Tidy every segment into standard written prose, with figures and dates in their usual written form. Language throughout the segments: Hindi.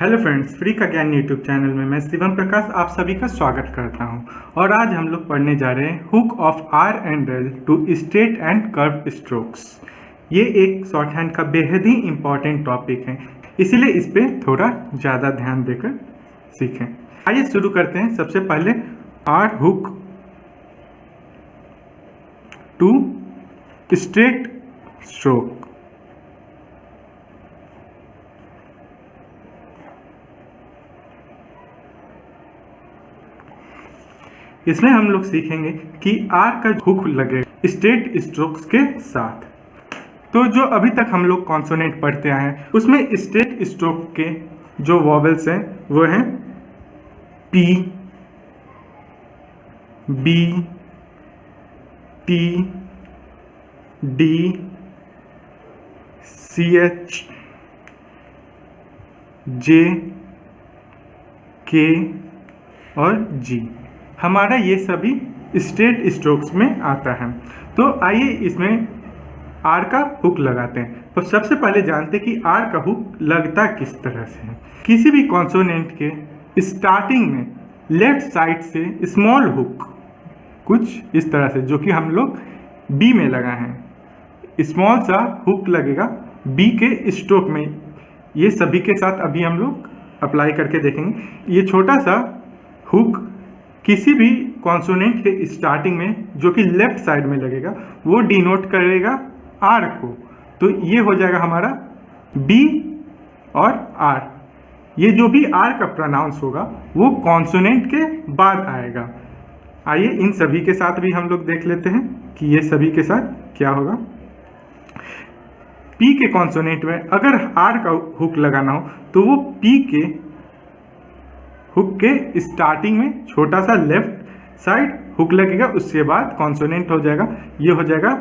हेलो फ्रेंड्स, फ्री का ज्ञान यूट्यूब चैनल में मैं शिवम प्रकाश आप सभी का स्वागत करता हूं। और आज हम लोग पढ़ने जा रहे हैं hook of R and L to straight and curve strokes. ये एक शॉर्ट हैंड का बेहद ही इम्पॉर्टेंट टॉपिक है, इसीलिए इस पे थोड़ा ज़्यादा ध्यान देकर सीखें। आइए शुरू करते हैं। सबसे पहले R hook to straight stroke. इसमें हम लोग सीखेंगे कि आर का हुक लगे स्ट्रेट स्ट्रोक्स के साथ। तो जो अभी तक हम लोग कॉन्सोनेंट पढ़ते आए हैं उसमें स्ट्रेट स्ट्रोक के जो वॉवेल्स हैं वो हैं P, B, T, D, C H, J, K और जी। हमारा ये सभी स्ट्रेट स्ट्रोक्स में आता है। तो आइए इसमें आर का हुक लगाते हैं। तो सबसे पहले जानते हैं कि आर का हुक लगता किस तरह से है। किसी भी कॉन्सोनेंट के स्टार्टिंग में लेफ्ट साइड से स्मॉल हुक कुछ इस तरह से, जो कि हम लोग बी में लगा है, स्मॉल सा हुक लगेगा बी के स्ट्रोक में। ये सभी के साथ अभी हम लोग अप्लाई करके देखेंगे। ये छोटा सा हुक किसी भी कॉन्सोनेंट के स्टार्टिंग में जो कि लेफ्ट साइड में लगेगा वो डिनोट करेगा आर को। तो ये हो जाएगा हमारा बी और आर। ये जो भी आर का प्रोनाउंस होगा वो कॉन्सोनेंट के बाद आएगा। आइए इन सभी के साथ भी हम लोग देख लेते हैं कि ये सभी के साथ क्या होगा। पी के कॉन्सोनेंट में अगर आर का हुक लगाना हो तो वो पी के हुक के स्टार्टिंग में छोटा सा लेफ्ट साइड हुक लगेगा, उसके बाद कॉन्सोनेंट हो जाएगा, ये हो जाएगा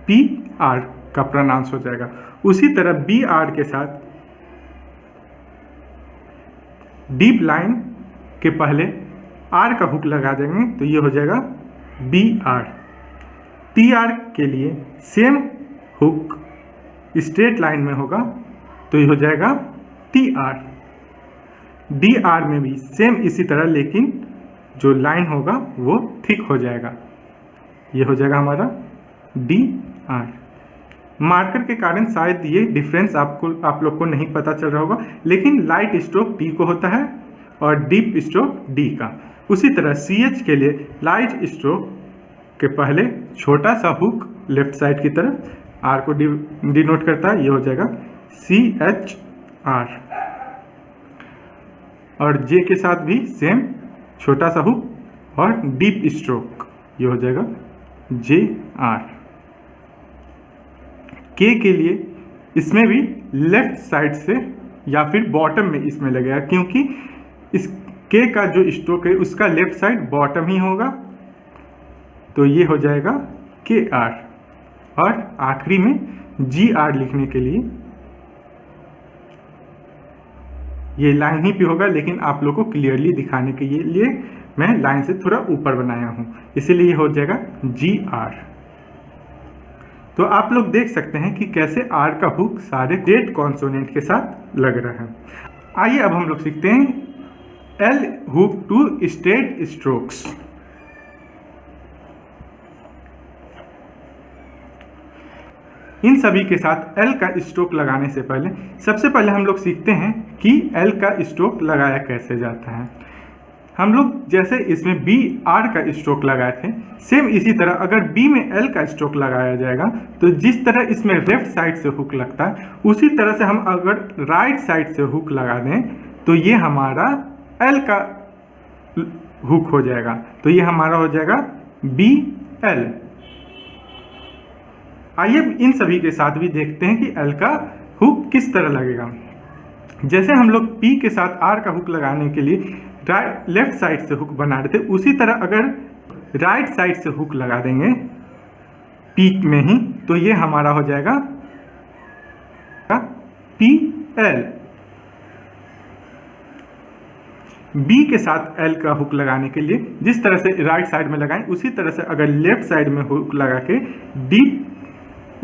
पी आर का प्रोनाउंस हो जाएगा। उसी तरह बी आर के साथ डीप लाइन के पहले आर का हुक लगा देंगे तो ये हो जाएगा बी आर। टी आर के लिए सेम हुक स्ट्रेट लाइन में होगा तो ये हो जाएगा टी आर। डी आर में भी सेम इसी तरह, लेकिन जो लाइन होगा वो थिक हो जाएगा, ये हो जाएगा हमारा डी आर। मार्कर के कारण शायद ये डिफरेंस आप लोग को नहीं पता चल रहा होगा, लेकिन लाइट स्ट्रोक टी को होता है और डीप स्ट्रोक डी का। उसी तरह सी एच के लिए लाइट स्ट्रोक के पहले छोटा सा हुक लेफ्ट साइड की तरफ आर को डिनोट करता है, ये हो जाएगा सी एच आर। और जे के साथ भी सेम छोटा सा हुक और डीप स्ट्रोक, ये हो जाएगा जे आर। के लिए इसमें भी लेफ्ट साइड से या फिर बॉटम में इसमें लगेगा, क्योंकि इस के का जो स्ट्रोक है उसका लेफ्ट साइड बॉटम ही होगा, तो ये हो जाएगा के आर। और आखिरी में जी आर लिखने के लिए ये लाइन ही पे होगा, लेकिन आप लोग को क्लियरली दिखाने के लिए मैं लाइन से थोड़ा ऊपर बनाया हूँ, इसीलिए ये हो जाएगा जी आर। तो आप लोग देख सकते हैं कि कैसे आर का हुक सारे स्ट्रेट कॉन्सोनेंट के साथ लग रहा है। आइए अब हम लोग सीखते हैं L hook to straight strokes. इन सभी के साथ एल का स्ट्रोक लगाने से पहले सबसे पहले हम लोग सीखते हैं कि एल का स्ट्रोक लगाया कैसे जाता है। हम लोग जैसे इसमें बी आर का स्ट्रोक लगाए थे, सेम इसी तरह अगर बी में एल का स्ट्रोक लगाया जाएगा तो जिस तरह इसमें लेफ्ट साइड से हुक लगता है उसी तरह से हम अगर राइट साइड से हुक लगा दें तो ये हमारा एल का हुक हो जाएगा। तो ये हमारा हो जाएगा बी एल। आइए इन सभी के साथ भी देखते हैं कि एल का हुक किस तरह लगेगा। जैसे हम लोग पी के साथ आर का हुक लगाने के लिए लेफ्ट साइड से हुक बना रहे थे, उसी तरह अगर राइट साइड से हुक लगा देंगे पी में ही तो ये हमारा हो जाएगा पी एल। बी के साथ एल का हुक लगाने के लिए जिस तरह से राइट साइड में लगाएं उसी तरह से अगर लेफ्ट साइड में हुक लगा के डी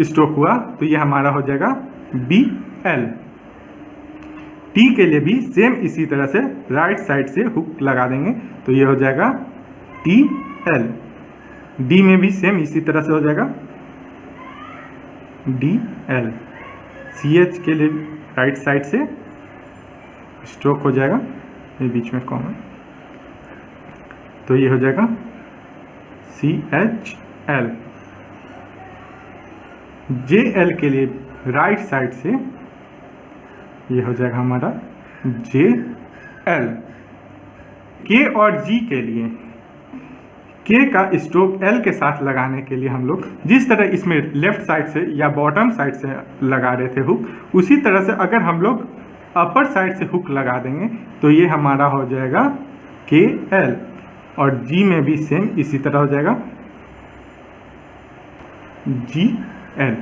स्ट्रोक हुआ तो ये हमारा हो जाएगा बी एल। टी के लिए भी सेम इसी तरह से राइट साइड से हुक लगा देंगे, तो ये हो जाएगा टी एल। डी में भी सेम इसी तरह से हो जाएगा डी एल। सी एच के लिए राइट साइड से स्ट्रोक हो जाएगा, ये बीच में कॉमन, तो ये हो जाएगा C H L. J L के लिए राइट साइड से ये हो जाएगा हमारा जे एल। के और जी के लिए के का स्ट्रोक एल के साथ लगाने के लिए हम लोग जिस तरह इसमें लेफ्ट साइड से या बॉटम साइड से लगा रहे थे हुक, उसी तरह से अगर हम लोग अपर साइड से हुक लगा देंगे तो ये हमारा हो जाएगा के एल। और जी में भी सेम इसी तरह हो जाएगा जी एल।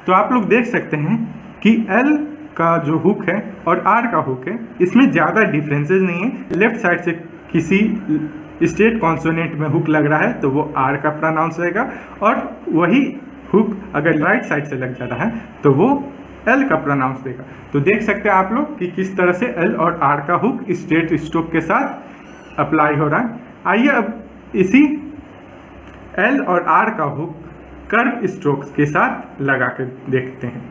तो आप लोग देख सकते हैं कि एल का जो हुक है और आर का हुक है, इसमें ज़्यादा डिफरेंसेस नहीं है। लेफ्ट साइड से किसी स्टेट कॉन्सोनेंट में हुक लग रहा है तो वो आर का प्रोनाउंस रहेगा, और वही हुक अगर राइट साइड से लग जा रहा है तो वो एल का प्रोनाउंस देगा। तो देख सकते हैं आप लोग कि किस तरह से एल और आर का हुक स्ट्रेट स्ट्रोक के साथ अप्लाई हो रहा है। आइए अब इसी एल और आर का हुक कर्व स्ट्रोक्स के साथ लगा कर देखते हैं।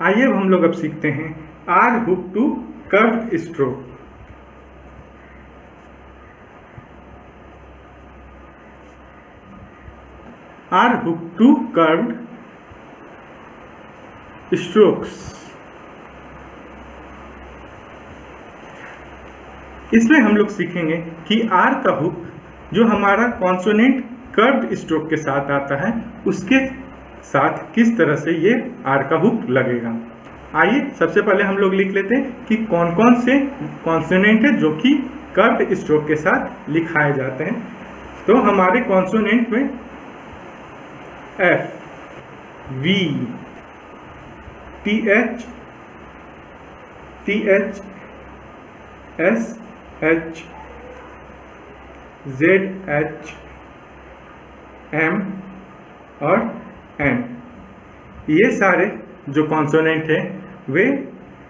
आइए अब हम लोग अब सीखते हैं R hook to curve stroke. R hook to curved strokes. इसमें हम लोग सीखेंगे कि आर का हुक जो हमारा कॉन्सोनेंट कर्व्ड स्ट्रोक के साथ आता है उसके साथ किस तरह से ये आर का हुक लगेगा। आइए सबसे पहले हम लोग लिख लेते हैं कि कौन कौन से कॉन्सोनेंट है जो कि कर्व्ड स्ट्रोक के साथ लिखाए जाते हैं। तो हमारे कॉन्सोनेंट में F, V, T H, S H, Z H, M और एन, ये सारे जो कॉन्सोनेंट हैं वे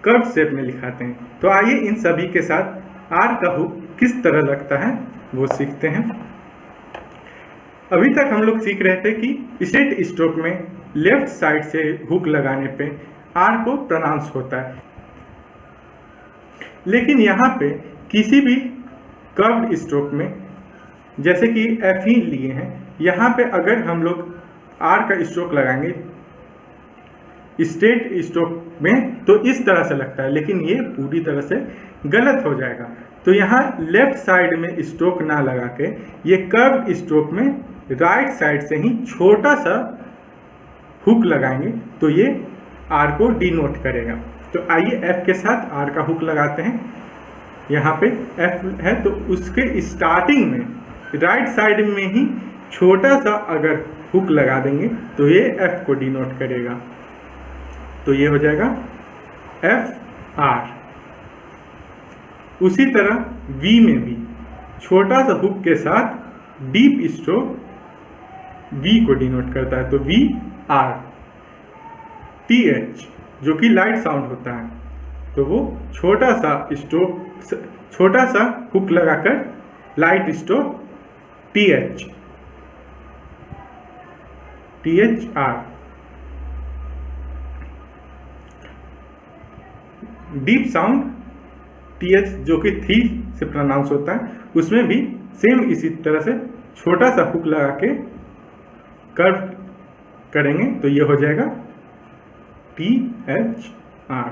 कर्व शेप में लिखाते हैं। तो आइए इन सभी के साथ आर का हुक किस तरह लगता है वो सीखते हैं। अभी तक हम लोग सीख रहे थे कि स्ट्रेट स्ट्रोक में लेफ्ट साइड से हुक लगाने पे आर को प्रोनाउंस होता है, लेकिन यहाँ पे किसी भी कर्व्ड स्ट्रोक में जैसे कि एफ ही लिए हैं, यहाँ पे अगर हम लोग आर का स्ट्रोक लगाएंगे स्ट्रेट स्ट्रोक में तो इस तरह से लगता है, लेकिन ये पूरी तरह से गलत हो जाएगा। तो यहाँ लेफ्ट साइड में स्ट्रोक ना लगा के ये कर्व स्ट्रोक में राइट साइड से ही छोटा सा हुक लगाएंगे तो ये आर को डिनोट करेगा। तो आइए एफ के साथ आर का हुक लगाते हैं। यहाँ पे एफ है तो उसके स्टार्टिंग में राइट साइड में ही छोटा सा अगर हुक लगा देंगे तो ये एफ को डिनोट करेगा। तो ये हो जाएगा एफ आर। उसी तरह वी में भी छोटा सा हुक के साथ डीप स्ट्रोक वी को डिनोट करता है, तो वी आर। टी एच जो कि लाइट साउंड होता है तो वो छोटा सा स्ट्रोक, छोटा सा हुक लगाकर light stroke T H R. Deep sound T H जो कि थी से प्रोनाउंस होता है, उसमें भी सेम इसी तरह से छोटा सा हुक लगा के कर्व करेंगे तो ये हो जाएगा टी एच आर।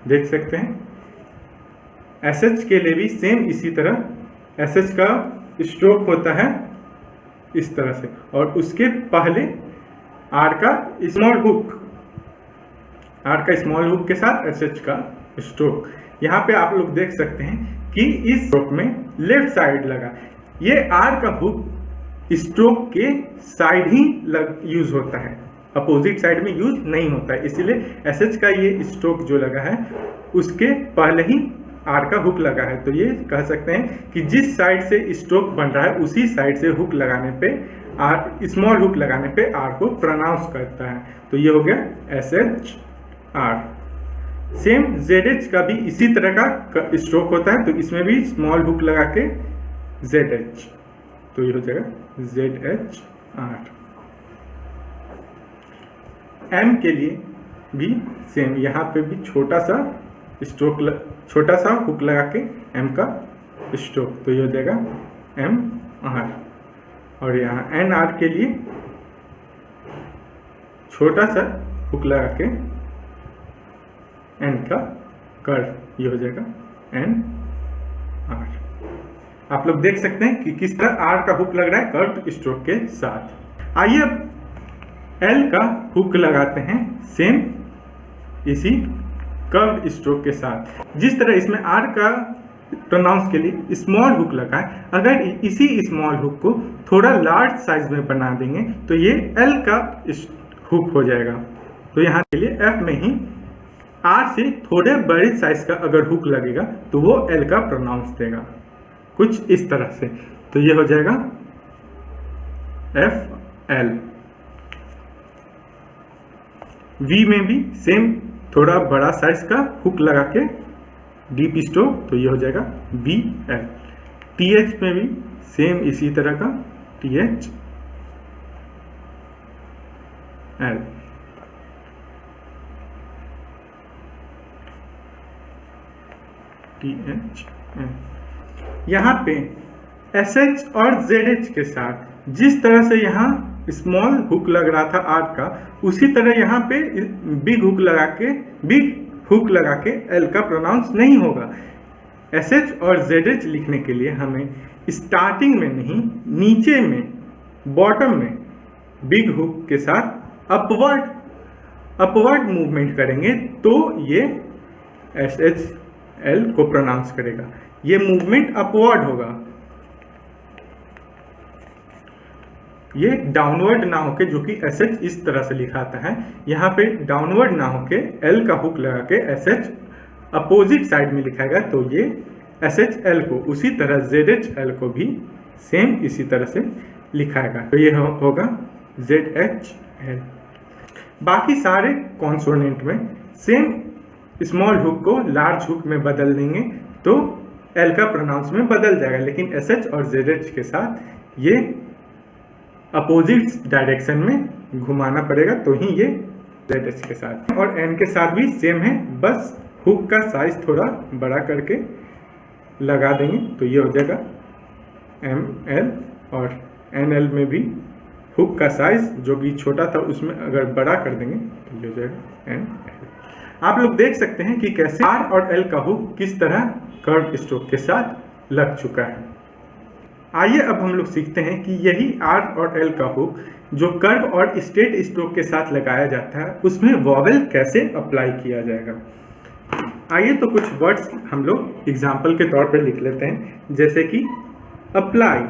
देख सकते हैं एस एच के लिए भी सेम इसी तरह एस एच का स्ट्रोक होता है इस तरह से, और उसके पहले आर का स्मॉल हुक, आर का स्मॉल हुक के साथ एस एच का स्ट्रोक। यहाँ पे आप लोग देख सकते हैं कि इस स्ट्रोक में लेफ्ट साइड लगा, ये आर का हुक स्ट्रोक के साइड ही यूज होता है, अपोजिट साइड में यूज नहीं होता है, इसीलिए एस एच का ये स्ट्रोक जो लगा है उसके पहले ही आर का हुक लगा है। तो ये कह सकते हैं कि जिस साइड से स्ट्रोक बन रहा है उसी साइड से हुक लगाने पे आर, स्मॉल हुक लगाने पे आर को प्रोनाउंस करता है। तो ये हो गया S H R. Same ZH का भी इसी तरह का स्ट्रोक होता है, तो इसमें भी स्मॉल हुक लगा के ZH, तो ये हो जाएगा ZH R। M के लिए भी सेम, यहाँ पे भी छोटा सा स्ट्रोक, छोटा सा हुक लगा के M का स्ट्रोक, तो ये हो जाएगा M R। और यहाँ NR के लिए छोटा सा हुक लगा के N का कर्व, ये हो जाएगा N R। आप लोग देख सकते हैं कि किस तरह R का हुक लग रहा है कर्व स्ट्रोक के साथ। आइए अब L का हुक लगाते हैं सेम इसी कर्व स्ट्रोक के साथ। जिस तरह इसमें R का प्रोनाउंस के लिए स्मॉल हुक लगा है, अगर इसी स्मॉल हुक को थोड़ा लार्ज साइज में बना देंगे तो ये L का हुक हो जाएगा। तो यहाँ के लिए F में ही R से थोड़े बड़े साइज का अगर हुक लगेगा तो वो L का प्रोनाउंस देगा, कुछ इस तरह से। तो ये हो जाएगा FL। V में भी सेम थोड़ा बड़ा साइज का हुक लगा के डीप स्ट्रोक, तो ये हो जाएगा VL। TH में भी सेम इसी तरह का TH L। TH L। यहाँ पे SH और ZH के साथ जिस तरह से यहाँ स्मॉल हुक लग रहा था R का, उसी तरह यहाँ पे बिग हुक लगा के L का प्रोनाउंस नहीं होगा। SH और ZH लिखने के लिए हमें स्टार्टिंग में नहीं, नीचे में बॉटम में बिग हुक के साथ अपवर्ड मूवमेंट करेंगे तो ये SHL को प्रोनाउंस करेगा। ये मूवमेंट अपवर्ड होगा, ये डाउनवर्ड ना होके, जो कि SH इस तरह से लिखाता है, यहाँ पे डाउनवर्ड ना होके L का हुक लगा के SH अपोजिट साइड में लिखाएगा, तो ये SHL को उसी तरह ZHL को भी सेम इसी तरह से लिखाएगा, तो ये होगा ZHL। बाकी सारे कॉन्सोनेंट में सेम स्मॉल हुक को लार्ज हुक में बदल देंगे तो L का प्रोनाउंस में बदल जाएगा, लेकिन SH और ZH के साथ ये अपोजिट डायरेक्शन में घुमाना पड़ेगा, तो ही ये ZH के साथ। और N के साथ भी सेम है, बस हुक का साइज थोड़ा बड़ा करके लगा देंगे, तो ये हो जाएगा ML। और NL में भी हुक का साइज जो कि छोटा था उसमें अगर बड़ा कर देंगे तो ये हो जाएगा NL। आप लोग देख सकते हैं कि कैसे R और L का हुक किस तरह कर्व स्ट्रोक के साथ लग चुका है। आइए अब हम लोग सीखते हैं कि यही R और L का हुक जो कर्व और स्ट्रेट स्ट्रोक के साथ लगाया जाता है, उसमें वॉवेल कैसे अप्लाई किया जाएगा। आइए तो कुछ वर्ड्स हम लोग एग्जाम्पल के तौर पर लिख लेते हैं, जैसे कि apply,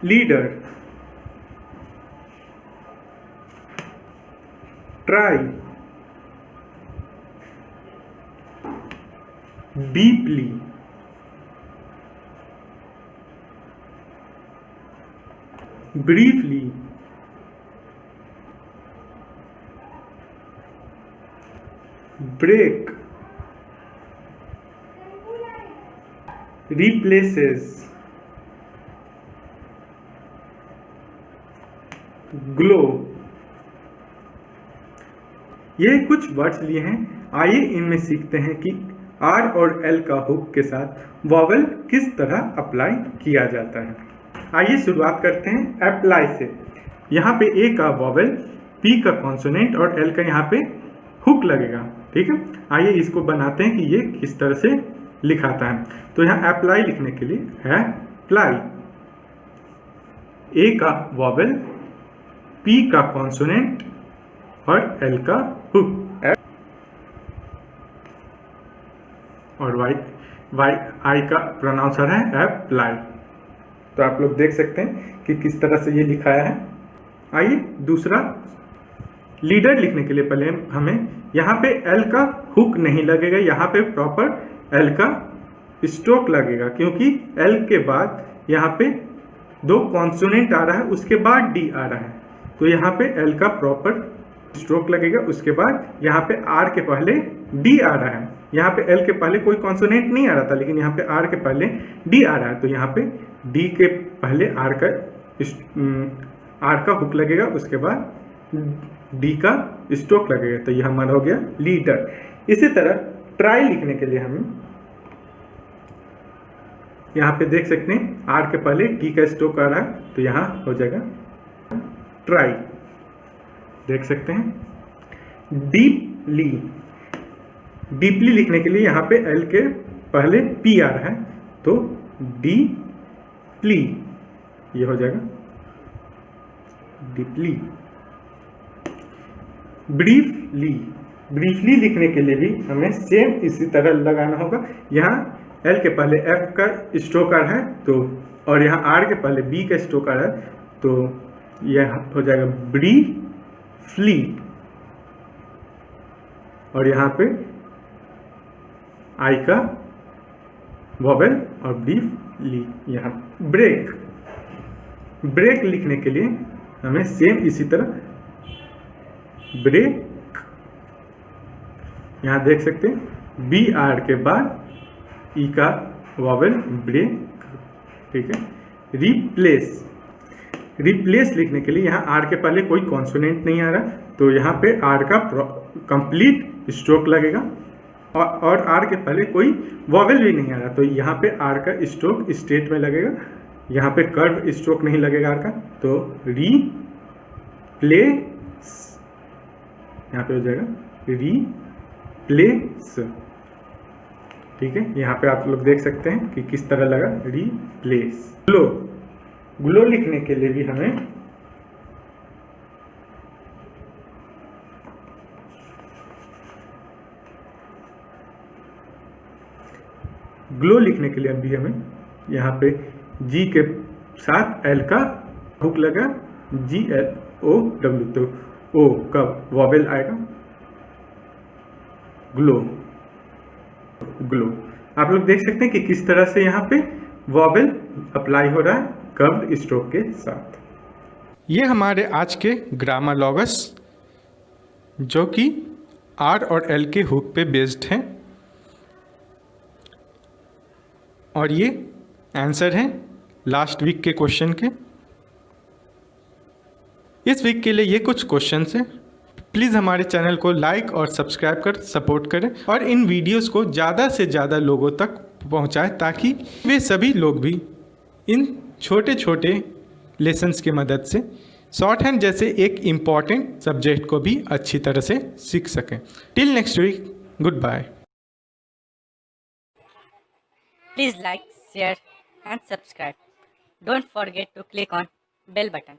leader, try, deeply, briefly, break, replaces, glow। ये कुछ वर्ड्स लिए हैं, आइए इनमें सीखते हैं कि R और L का हुक के साथ वॉवेल किस तरह अप्लाई किया जाता है। आइए शुरुआत करते हैं अप्लाई से। यहाँ पे A का वॉवेल, P का कॉन्सोनेंट और L का यहाँ पे हुक लगेगा, ठीक है। आइए इसको बनाते हैं कि ये किस तरह से लिखाता है। तो यहाँ अप्लाई लिखने के लिए है अप्लाई, A का वॉवेल, P का कॉन्सोनेंट और L का हुक, और I का प्रोनाउंसर है अप्लाई। तो आप लोग देख सकते हैं कि किस तरह से ये लिखाया है। आइए दूसरा, लीडर लिखने के लिए पहले हमें यहाँ पे L का हुक नहीं लगेगा, यहाँ पे प्रॉपर L का स्ट्रोक लगेगा, क्योंकि L के बाद यहाँ पे दो कॉन्सोनेंट आ रहा है, उसके बाद D आ रहा है, तो यहाँ पे L का प्रॉपर स्ट्रोक लगेगा, उसके बाद यहाँ पे आर के पहले डी आ रहा है, यहाँ पे एल के पहले कोई कॉन्सोनेंट नहीं आ रहा था, लेकिन यहाँ पे आर के पहले डी आ रहा है, तो यहाँ पे डी के पहले आर का हुक लगेगा, उसके बाद डी का स्ट्रोक लगेगा, तो यह हमारा हो गया लीटर। इसी तरह ट्राई लिखने के लिए हमें यहाँ पे देख सकते हैं आर के पहले टी का स्ट्रोक आ रहा है, तो यहाँ हो जाएगा ट्राई, देख सकते हैं। डीपली, डीपली लिखने के लिए यहाँ पे एल के पहले पी आ रहा है, तो डीपली ये हो जाएगा डीपली। ब्रीफली, ब्रीफली लिखने के लिए भी हमें सेम इसी तरह लगाना होगा। यहाँ एल के पहले एफ का स्ट्रोक आ रहा है, तो और यहाँ आर के पहले बी का स्ट्रोक आ रहा है, तो यह हो जाएगा ब्रीफली, और यहाँ पे आई का वॉवेल और ब्रीफली। यहाँ ब्रेक, ब्रेक लिखने के लिए हमें सेम इसी तरह ब्रेक, यहाँ देख सकते हैं बी आर के बाद ई का वॉवेल ब्रेक, ठीक है। रिप्लेस, रिप्लेस लिखने के लिए यहाँ आर के पहले कोई कॉन्सोनेंट नहीं आ रहा, तो यहाँ पे आर का कंप्लीट स्ट्रोक लगेगा, और आर के पहले कोई वॉवेल भी नहीं आ रहा, तो यहाँ पे आर का स्ट्रोक स्टेट में लगेगा, यहाँ पे कर्व स्ट्रोक नहीं लगेगा आर का, तो रिप्लेस यहाँ पे हो जाएगा रिप्लेस, ठीक है। यहाँ पे आप लोग देख सकते हैं कि किस तरह लगा रिप्लेस। ग्लो, ग्लो लिखने के लिए भी हमें ग्लो लिखने के लिए भी हमें यहाँ पे जी के साथ एल का हुक लगा, जी एल ओ डब्ल्यू, तो ओ का वॉवेल आएगा ग्लो, ग्लो। आप लोग देख सकते हैं कि किस तरह से यहाँ पे वॉवेल अप्लाई हो रहा है कर्व्ड स्ट्रोक के साथ। ये हमारे आज के ग्रामर लॉगस जो कि आर और एल के हुक पे बेस्ड हैं, और ये आंसर हैं लास्ट वीक के क्वेश्चन के। इस वीक के लिए ये कुछ क्वेश्चंस हैं। प्लीज़ हमारे चैनल को लाइक और सब्सक्राइब कर सपोर्ट करें, और इन वीडियोस को ज़्यादा से ज़्यादा लोगों तक पहुंचाएं, ताकि वे सभी लोग भी इन छोटे छोटे लेसन्स की मदद से शॉर्ट हैंड जैसे एक इम्पॉर्टेंट सब्जेक्ट को भी अच्छी तरह से सीख सकें। Till next week, good bye. Please like, share and subscribe. Don't forget to click on bell button.